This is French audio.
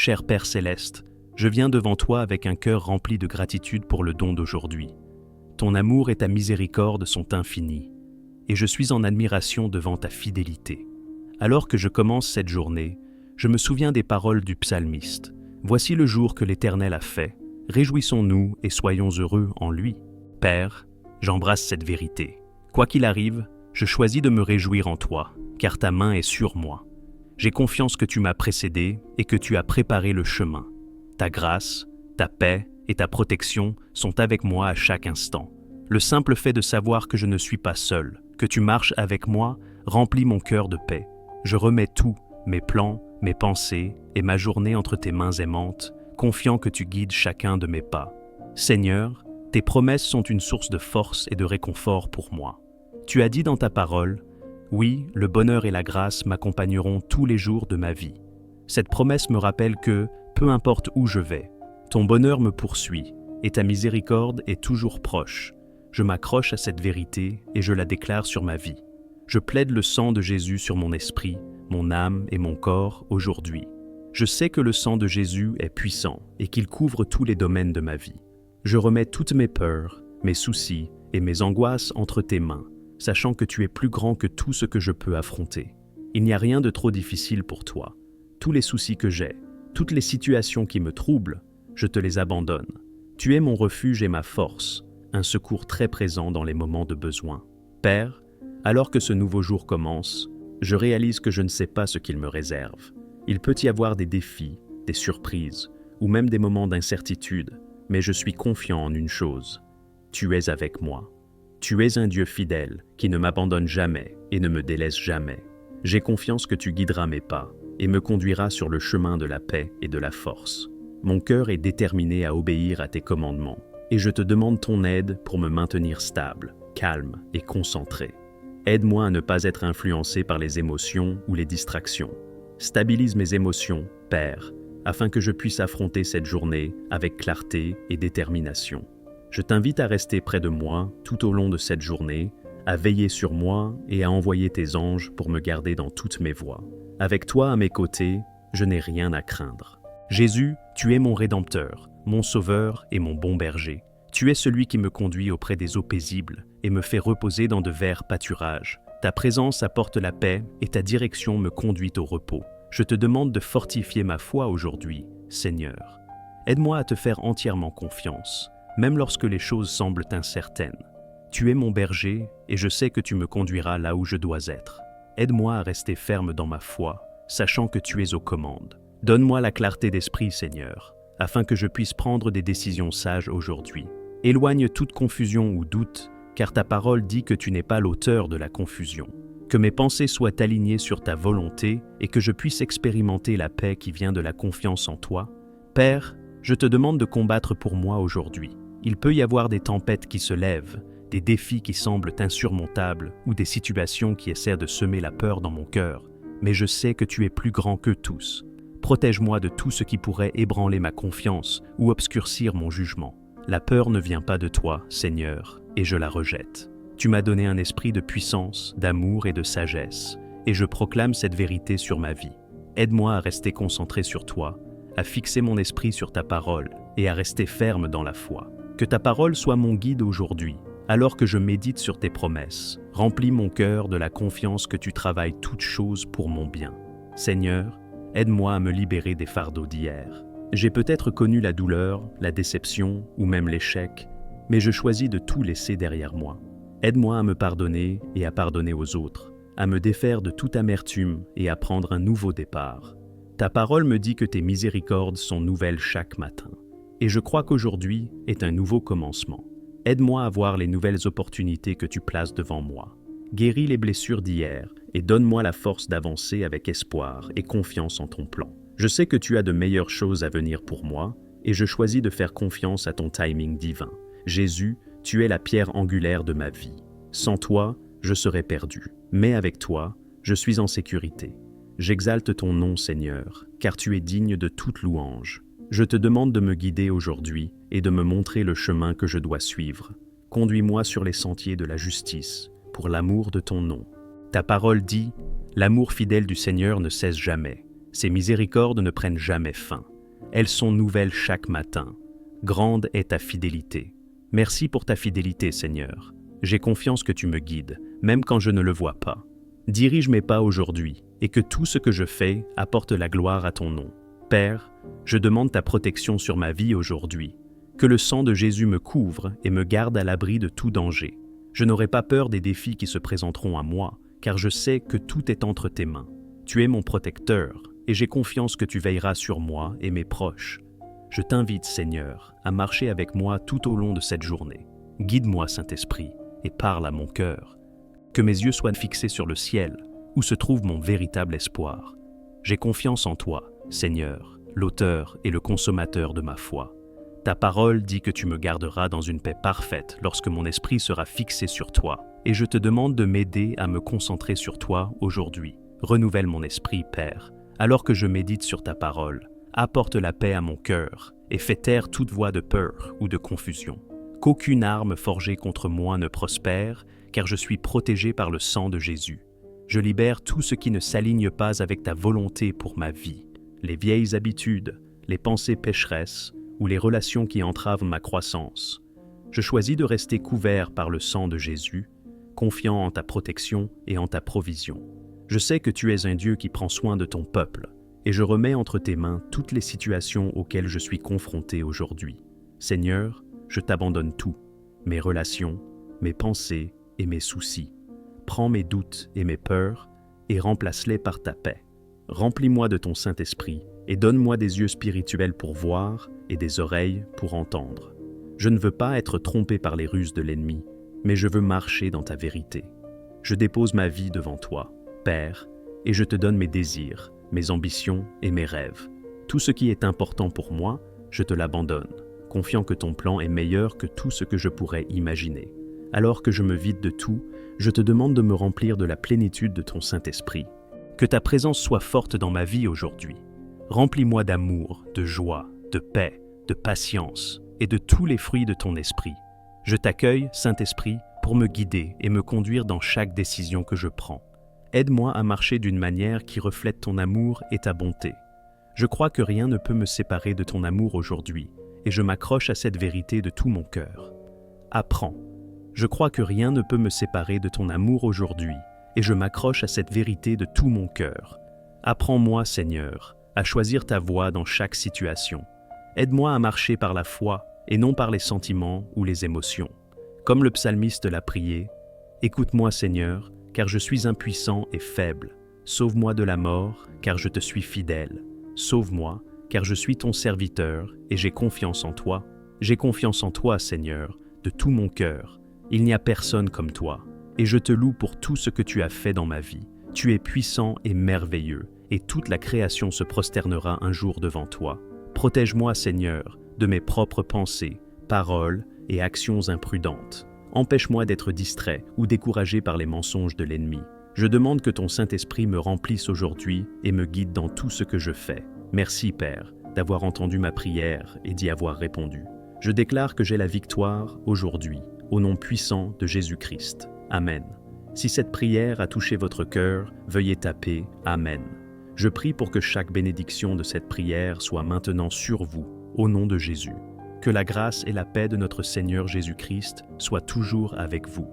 Cher Père céleste, je viens devant toi avec un cœur rempli de gratitude pour le don d'aujourd'hui. Ton amour et ta miséricorde sont infinis, et je suis en admiration devant ta fidélité. Alors que je commence cette journée, je me souviens des paroles du psalmiste. Voici le jour que l'Éternel a fait. Réjouissons-nous et soyons heureux en lui. Père, j'embrasse cette vérité. Quoi qu'il arrive, je choisis de me réjouir en toi, car ta main est sur moi. J'ai confiance que tu m'as précédé et que tu as préparé le chemin. Ta grâce, ta paix et ta protection sont avec moi à chaque instant. Le simple fait de savoir que je ne suis pas seul, que tu marches avec moi, remplit mon cœur de paix. Je remets tout, mes plans, mes pensées et ma journée entre tes mains aimantes, confiant que tu guides chacun de mes pas. Seigneur, tes promesses sont une source de force et de réconfort pour moi. Tu as dit dans ta parole, « Oui, le bonheur et la grâce m'accompagneront tous les jours de ma vie. » Cette promesse me rappelle que, peu importe où je vais, ton bonheur me poursuit et ta miséricorde est toujours proche. Je m'accroche à cette vérité et je la déclare sur ma vie. Je plaide le sang de Jésus sur mon esprit, mon âme et mon corps aujourd'hui. Je sais que le sang de Jésus est puissant et qu'il couvre tous les domaines de ma vie. Je remets toutes mes peurs, mes soucis et mes angoisses entre tes mains, sachant que tu es plus grand que tout ce que je peux affronter. Il n'y a rien de trop difficile pour toi. Tous les soucis que j'ai, toutes les situations qui me troublent, je te les abandonne. Tu es mon refuge et ma force, un secours très présent dans les moments de besoin. Père, alors que ce nouveau jour commence, je réalise que je ne sais pas ce qu'il me réserve. Il peut y avoir des défis, des surprises, ou même des moments d'incertitude, mais je suis confiant en une chose. Tu es avec moi. Tu es un Dieu fidèle qui ne m'abandonne jamais et ne me délaisse jamais. J'ai confiance que tu guideras mes pas et me conduiras sur le chemin de la paix et de la force. Mon cœur est déterminé à obéir à tes commandements et je te demande ton aide pour me maintenir stable, calme et concentré. Aide-moi à ne pas être influencé par les émotions ou les distractions. Stabilise mes émotions, Père, afin que je puisse affronter cette journée avec clarté et détermination. Je t'invite à rester près de moi tout au long de cette journée, à veiller sur moi et à envoyer tes anges pour me garder dans toutes mes voies. Avec toi à mes côtés, je n'ai rien à craindre. Jésus, tu es mon Rédempteur, mon Sauveur et mon bon berger. Tu es celui qui me conduit auprès des eaux paisibles et me fait reposer dans de verts pâturages. Ta présence apporte la paix et ta direction me conduit au repos. Je te demande de fortifier ma foi aujourd'hui, Seigneur. Aide-moi à te faire entièrement confiance, même lorsque les choses semblent incertaines. Tu es mon berger et je sais que tu me conduiras là où je dois être. Aide-moi à rester ferme dans ma foi, sachant que tu es aux commandes. Donne-moi la clarté d'esprit, Seigneur, afin que je puisse prendre des décisions sages aujourd'hui. Éloigne toute confusion ou doute, car ta parole dit que tu n'es pas l'auteur de la confusion. Que mes pensées soient alignées sur ta volonté et que je puisse expérimenter la paix qui vient de la confiance en toi. Père, je te demande de combattre pour moi aujourd'hui. Il peut y avoir des tempêtes qui se lèvent, des défis qui semblent insurmontables ou des situations qui essaient de semer la peur dans mon cœur, mais je sais que tu es plus grand que tous. Protège-moi de tout ce qui pourrait ébranler ma confiance ou obscurcir mon jugement. La peur ne vient pas de toi, Seigneur, et je la rejette. Tu m'as donné un esprit de puissance, d'amour et de sagesse, et je proclame cette vérité sur ma vie. Aide-moi à rester concentré sur toi, à fixer mon esprit sur ta parole et à rester ferme dans la foi. Que ta parole soit mon guide aujourd'hui, alors que je médite sur tes promesses. Remplis mon cœur de la confiance que tu travailles toutes choses pour mon bien. Seigneur, aide-moi à me libérer des fardeaux d'hier. J'ai peut-être connu la douleur, la déception ou même l'échec, mais je choisis de tout laisser derrière moi. Aide-moi à me pardonner et à pardonner aux autres, à me défaire de toute amertume et à prendre un nouveau départ. Ta parole me dit que tes miséricordes sont nouvelles chaque matin, et je crois qu'aujourd'hui est un nouveau commencement. Aide-moi à voir les nouvelles opportunités que tu places devant moi. Guéris les blessures d'hier et donne-moi la force d'avancer avec espoir et confiance en ton plan. Je sais que tu as de meilleures choses à venir pour moi et je choisis de faire confiance à ton timing divin. Jésus, tu es la pierre angulaire de ma vie. Sans toi, je serais perdu. Mais avec toi, je suis en sécurité. J'exalte ton nom, Seigneur, car tu es digne de toute louange. Je te demande de me guider aujourd'hui et de me montrer le chemin que je dois suivre. Conduis-moi sur les sentiers de la justice, pour l'amour de ton nom. Ta parole dit « L'amour fidèle du Seigneur ne cesse jamais. Ses miséricordes ne prennent jamais fin. Elles sont nouvelles chaque matin. Grande est ta fidélité. Merci pour ta fidélité, Seigneur. J'ai confiance que tu me guides, même quand je ne le vois pas. Dirige mes pas aujourd'hui, et que tout ce que je fais apporte la gloire à ton nom. Père, je demande ta protection sur ma vie aujourd'hui. Que le sang de Jésus me couvre et me garde à l'abri de tout danger. Je n'aurai pas peur des défis qui se présenteront à moi, car je sais que tout est entre tes mains. Tu es mon protecteur, et j'ai confiance que tu veilleras sur moi et mes proches. Je t'invite, Seigneur, à marcher avec moi tout au long de cette journée. Guide-moi, Saint-Esprit, et parle à mon cœur. Que mes yeux soient fixés sur le ciel, où se trouve mon véritable espoir. J'ai confiance en toi, Seigneur, l'auteur et le consommateur de ma foi. Ta parole dit que tu me garderas dans une paix parfaite lorsque mon esprit sera fixé sur toi, et je te demande de m'aider à me concentrer sur toi aujourd'hui. Renouvelle mon esprit, Père, alors que je médite sur ta parole. Apporte la paix à mon cœur et fais taire toute voix de peur ou de confusion. Qu'aucune arme forgée contre moi ne prospère, car je suis protégé par le sang de Jésus. Je libère tout ce qui ne s'aligne pas avec ta volonté pour ma vie, les vieilles habitudes, les pensées pécheresses ou les relations qui entravent ma croissance. Je choisis de rester couvert par le sang de Jésus, confiant en ta protection et en ta provision. Je sais que tu es un Dieu qui prend soin de ton peuple, et je remets entre tes mains toutes les situations auxquelles je suis confronté aujourd'hui. Seigneur, je t'abandonne tout, mes relations, mes pensées et mes soucis. Prends mes doutes et mes peurs et remplace-les par ta paix. Remplis-moi de ton Saint-Esprit et donne-moi des yeux spirituels pour voir et des oreilles pour entendre. Je ne veux pas être trompé par les ruses de l'ennemi, mais je veux marcher dans ta vérité. Je dépose ma vie devant toi, Père, et je te donne mes désirs, mes ambitions et mes rêves. Tout ce qui est important pour moi, je te l'abandonne, confiant que ton plan est meilleur que tout ce que je pourrais imaginer. Alors que je me vide de tout, je te demande de me remplir de la plénitude de ton Saint-Esprit. Que ta présence soit forte dans ma vie aujourd'hui. Remplis-moi d'amour, de joie, de paix, de patience et de tous les fruits de ton esprit. Je t'accueille, Saint-Esprit, pour me guider et me conduire dans chaque décision que je prends. Aide-moi à marcher d'une manière qui reflète ton amour et ta bonté. Je crois que rien ne peut me séparer de ton amour aujourd'hui, et je m'accroche à cette vérité de tout mon cœur. Apprends. Je crois que rien ne peut me séparer de ton amour aujourd'hui, et je m'accroche à cette vérité de tout mon cœur. Apprends-moi, Seigneur, à choisir ta voie dans chaque situation. Aide-moi à marcher par la foi et non par les sentiments ou les émotions. Comme le psalmiste l'a prié, « Écoute-moi, Seigneur, car je suis impuissant et faible. Sauve-moi de la mort, car je te suis fidèle. Sauve-moi, car je suis ton serviteur et j'ai confiance en toi. J'ai confiance en toi, Seigneur, de tout mon cœur. Il n'y a personne comme toi. Et je te loue pour tout ce que tu as fait dans ma vie. Tu es puissant et merveilleux, et toute la création se prosternera un jour devant toi. Protège-moi, Seigneur, de mes propres pensées, paroles et actions imprudentes. Empêche-moi d'être distrait ou découragé par les mensonges de l'ennemi. Je demande que ton Saint-Esprit me remplisse aujourd'hui et me guide dans tout ce que je fais. Merci, Père, d'avoir entendu ma prière et d'y avoir répondu. Je déclare que j'ai la victoire aujourd'hui, au nom puissant de Jésus-Christ. Amen. Si cette prière a touché votre cœur, veuillez taper « Amen ». Je prie pour que chaque bénédiction de cette prière soit maintenant sur vous, au nom de Jésus. Que la grâce et la paix de notre Seigneur Jésus-Christ soient toujours avec vous.